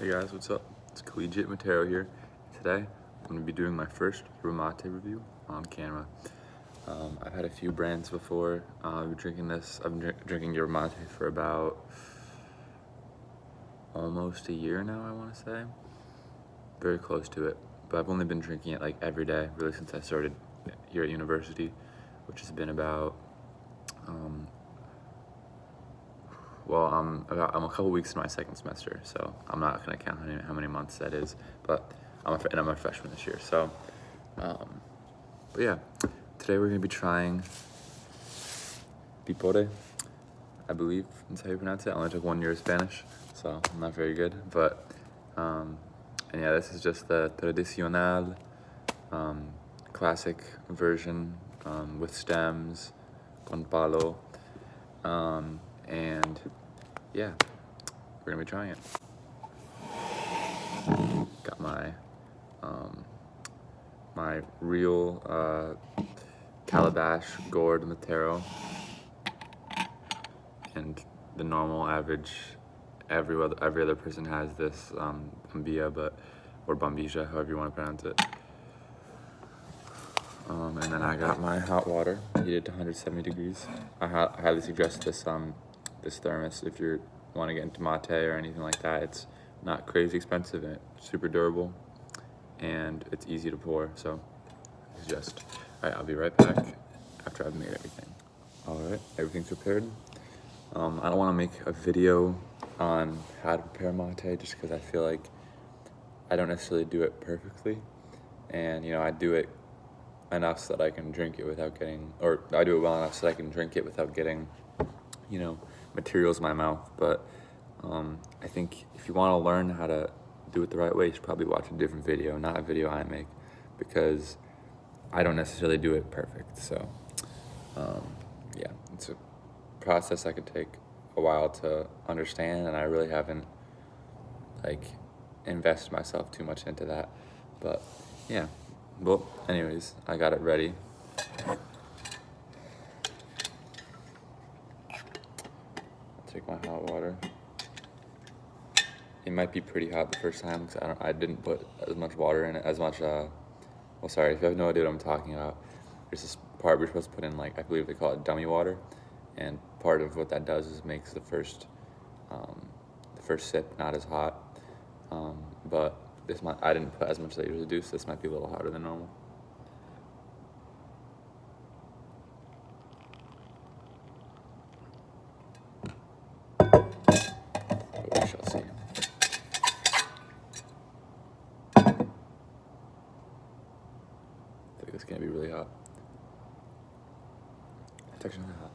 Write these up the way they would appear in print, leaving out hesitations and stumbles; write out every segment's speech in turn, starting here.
Hey guys, what's up? It's Collegiate Mateo here. Today, I'm going to be doing my first yerba mate review on camera. I've had a few brands before. I've been drinking yerba mate for about almost a year now, I want to say. Very close to it. But I've only been drinking it like every day, really since I started here at university, which has been about, I'm a couple weeks in my second semester, so I'm not going to count how many months that is, but I'm a freshman this year, so, but yeah, today we're going to be trying Piporé, I believe that's how you pronounce it. I only took 1 year of Spanish, so I'm not very good, but, and yeah, this is just the tradicional, classic version, with stems, con palo, and yeah, we're gonna be trying it. Got my my real calabash gourd Matero, and the normal average every other person has this bambilla, or bambija, however you want to pronounce it. And then I got my hot water heated to 170 degrees. I highly suggest this thermos if you want to get into mate or anything like that. It's not crazy expensive and it's super durable, and it's easy to pour. So I suggest. All right, I'll be right back after I've made everything. All right, everything's prepared. I don't want to make a video on how to prepare mate just because I feel like I don't necessarily do it perfectly, and I do it enough so that I can drink it without getting, or I do it well enough so that I can drink it without getting, materials in my mouth. But I think if you want to learn how to do it the right way, you should probably watch a different video, not a video I make, because I don't necessarily do it perfect. So yeah, it's a process that could take a while to understand, and I really haven't invested myself too much into that. But yeah, well, anyways, I got it ready. I'll take my hot water. It might be pretty hot the first time because I didn't put as much water in it, well, sorry, if you have no idea what I'm talking about, there's this part we're supposed to put in, I believe they call it dummy water, and part of what that does is makes the first sip not as hot. But I didn't put as much as I usually do, so this might be a little hotter than normal. But we shall see. I think it's gonna be really hot. It's actually not hot.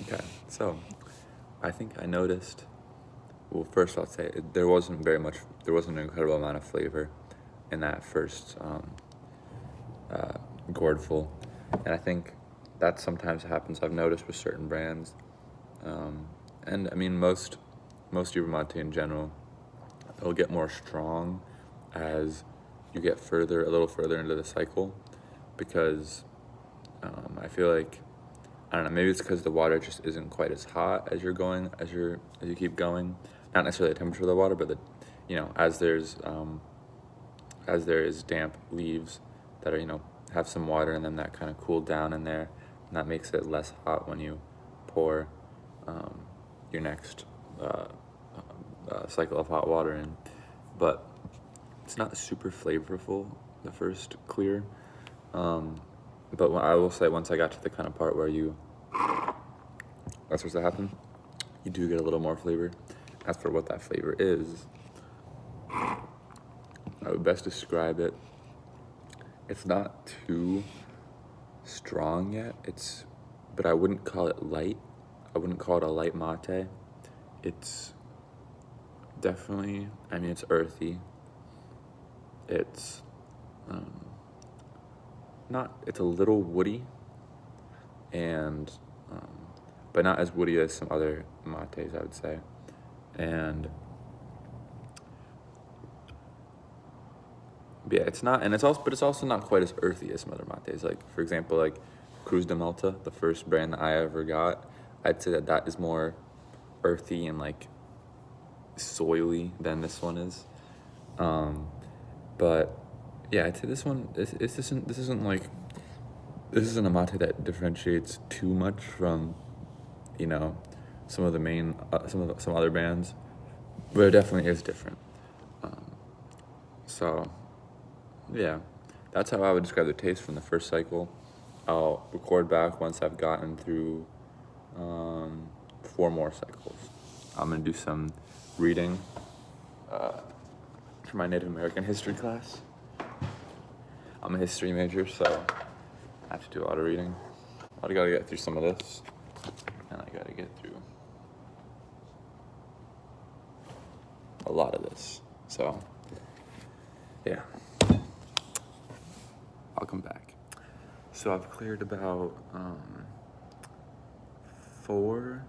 Okay, so I think I noticed, well, first I'll say there wasn't an incredible amount of flavor in that first gourdful, and I think that sometimes happens. I've noticed with certain brands, and I mean most yerba mate in general, it'll get more strong as you get a little further into the cycle, because I feel like, I don't know, maybe it's because the water just isn't quite as hot as you keep going. Not necessarily the temperature of the water, but as there is damp leaves that are, have some water, and then that kind of cooled down in there, and that makes it less hot when you pour your next cycle of hot water in. But it's not super flavorful, the first clear. But I will say, once I got to the kind of part where that's supposed to happen, you do get a little more flavor. As for what that flavor is, I would best describe it. It's not too strong yet. But I wouldn't call it light. I wouldn't call it a light mate. It's definitely, it's earthy. It's it's a little woody, and but not as woody as some other mates, I would say. And yeah, it's not, and it's also not quite as earthy as some other mates. Like for example, like Cruz de Malta, the first brand that I ever got, I'd say that is more earthy and like soily than this one is. But yeah, I'd say this one this isn't a mate that differentiates too much from, you know, some of the main some other bands, but it definitely is different. So yeah, that's how I would describe the taste from the first cycle. I'll record back once I've gotten through 4 more cycles. I'm gonna do some reading for my Native American history class. I'm a history major, so I have to do a lot of reading. I gotta get through some of this, and I gotta get through a lot of this. So, yeah. I'll come back. So I've cleared about 4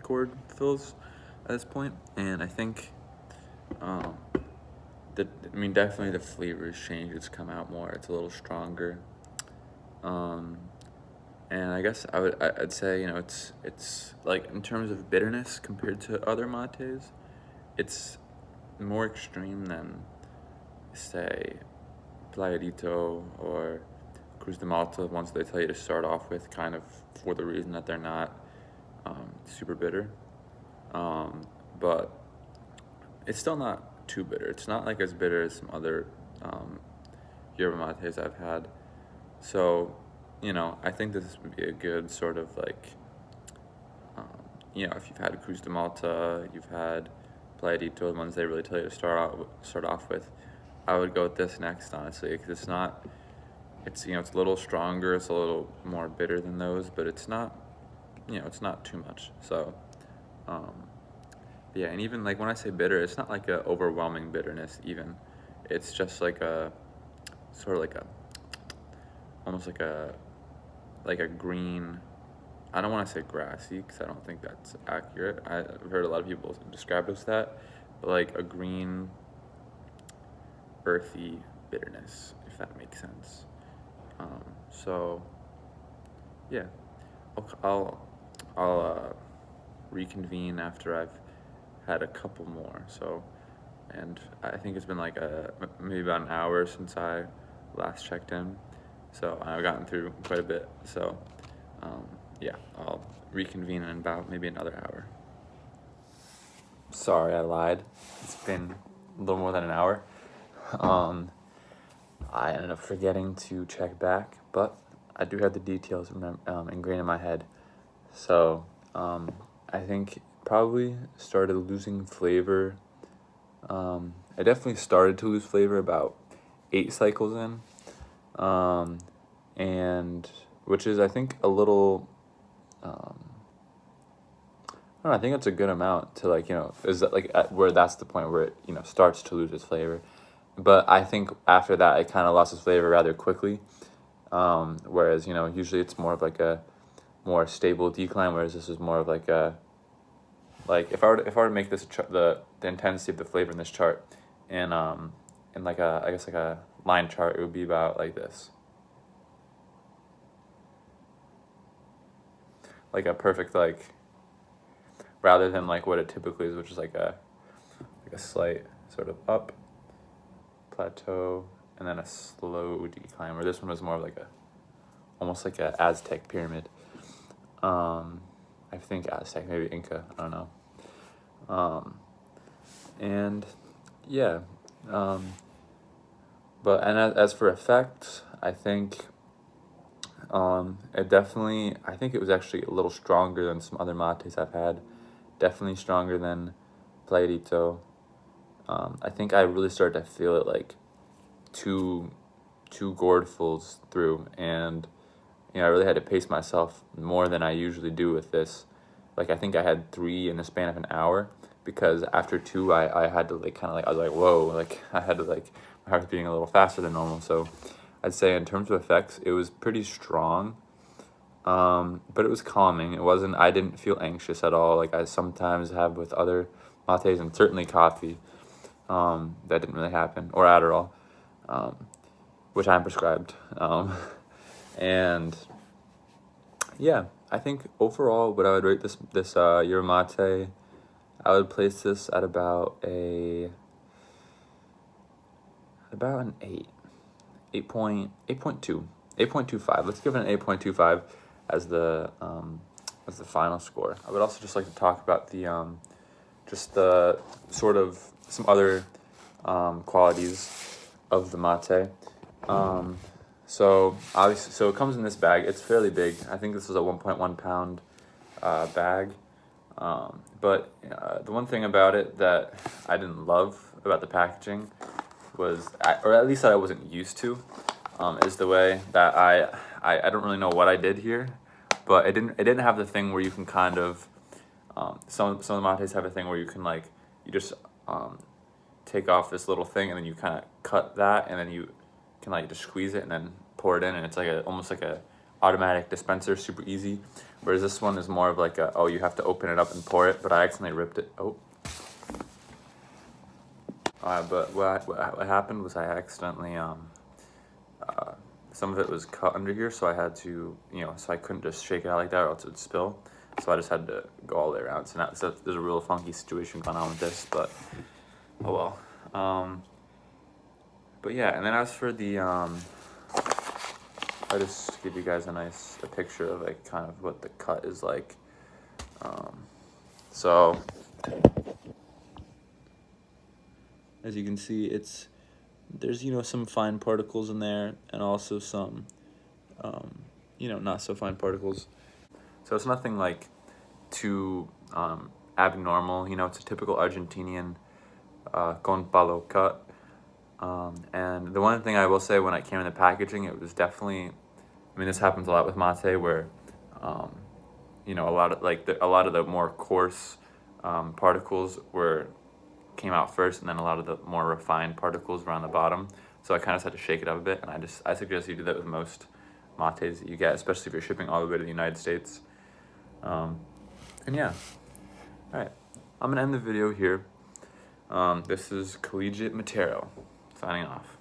chord fills at this point, and I think definitely the flavor's changed. It's come out more. It's a little stronger. And I guess I'd say, you know, it's like in terms of bitterness compared to other mates, it's more extreme than, say, Playadito or Cruz de Malta, ones they tell you to start off with, kind of for the reason that they're not super bitter. But it's still not too bitter. It's not like as bitter as some other yerba mates I've had. So, you know, I think this would be a good sort of like, you know, if you've had Cruz de Malta, you've had Playadito, the ones they really tell you to start off with, I would go with this next, honestly, because it's you know, it's a little stronger, it's a little more bitter than those, but it's not, you know, it's not too much. So, yeah, and even like when I say bitter, it's not like a overwhelming bitterness even. It's just like a sort of like a almost like a green. I don't want to say grassy because I don't think that's accurate. I've heard a lot of people describe it as that, but like a green, earthy bitterness, if that makes sense. So yeah, I'll reconvene after I've had a couple more. So, and I think it's been like maybe about an hour since I last checked in. So I've gotten through quite a bit. So yeah, I'll reconvene in about maybe another hour. Sorry, I lied. It's been a little more than an hour. I ended up forgetting to check back, but I do have the details ingrained in my head. So I think probably started losing flavor. I definitely started to lose flavor about 8 cycles in, and which is I think a little. I don't know, I think that's a good amount to, like, you know, is that like where that's the point where it, you know, starts to lose its flavor. But I think after that it kind of lost its flavor rather quickly. Whereas, you know, usually it's more of like a more stable decline, whereas this is more of like a, like if I were to make this the intensity of the flavor in this chart in like a, I guess like a line chart, it would be about like this. Like a perfect, like, rather than like what it typically is, which is like a slight sort of up plateau and then a slow decline, where this one was more like almost like a Aztec pyramid. I think Aztec, maybe Inca, I don't know. And yeah, but as for effects, I think I think it was actually a little stronger than some other mates I've had. Definitely stronger than Playadito. I think I really started to feel it like two gourdfuls through, and you know, I really had to pace myself more than I usually do with this. Like, I think I had 3 in the span of an hour, because after 2 I had to like kind of like, I was like, whoa, like I had to like, my heart was beating a little faster than normal. So I'd say in terms of effects, it was pretty strong. But it was calming. I didn't feel anxious at all, like I sometimes have with other lattes, and certainly coffee. That didn't really happen, or Adderall, um, which I'm prescribed. And yeah, I think overall, what I would rate this yerba mate, I would place this at about an 8.2, 8.25. Let's give it an 8.25 as the final score. I would also just like to talk about just the sort of some other qualities of the mate. So obviously, so it comes in this bag. It's fairly big. I think this is a 1.1 pound bag. But the one thing about it that I didn't love about the packaging was, or at least that I wasn't used to, is the way that I don't really know what I did here, but it didn't have the thing where you can kind of, some of the mates have a thing where you can, like, you just take off this little thing and then you kind of cut that, and then you can, like, just squeeze it and then pour it in, and it's like almost like a automatic dispenser, super easy. Whereas this one is more of like oh, you have to open it up and pour it, but I accidentally ripped it. But what happened was I accidentally some of it was cut under here, so I had to, so I couldn't just shake it out like that or else it would spill. So I just had to go all the way around. So there's a real funky situation going on with this, but oh well. But yeah, and then as for the I'll just give you guys a picture of, like, kind of what the cut is like. So as you can see, there's some fine particles in there, and also some not so fine particles. So it's nothing like too abnormal. It's a typical Argentinian con palo cut. And the one thing I will say, when it came in the packaging, it was definitely, this happens a lot with mate, where a lot of the more coarse particles came out first, and then a lot of the more refined particles were on the bottom. So I kind of had to shake it up a bit, and I suggest you do that with most mates that you get, especially if you're shipping all the way to the United States. And yeah, all right, I'm gonna end the video here. This is Collegiate Matero signing off.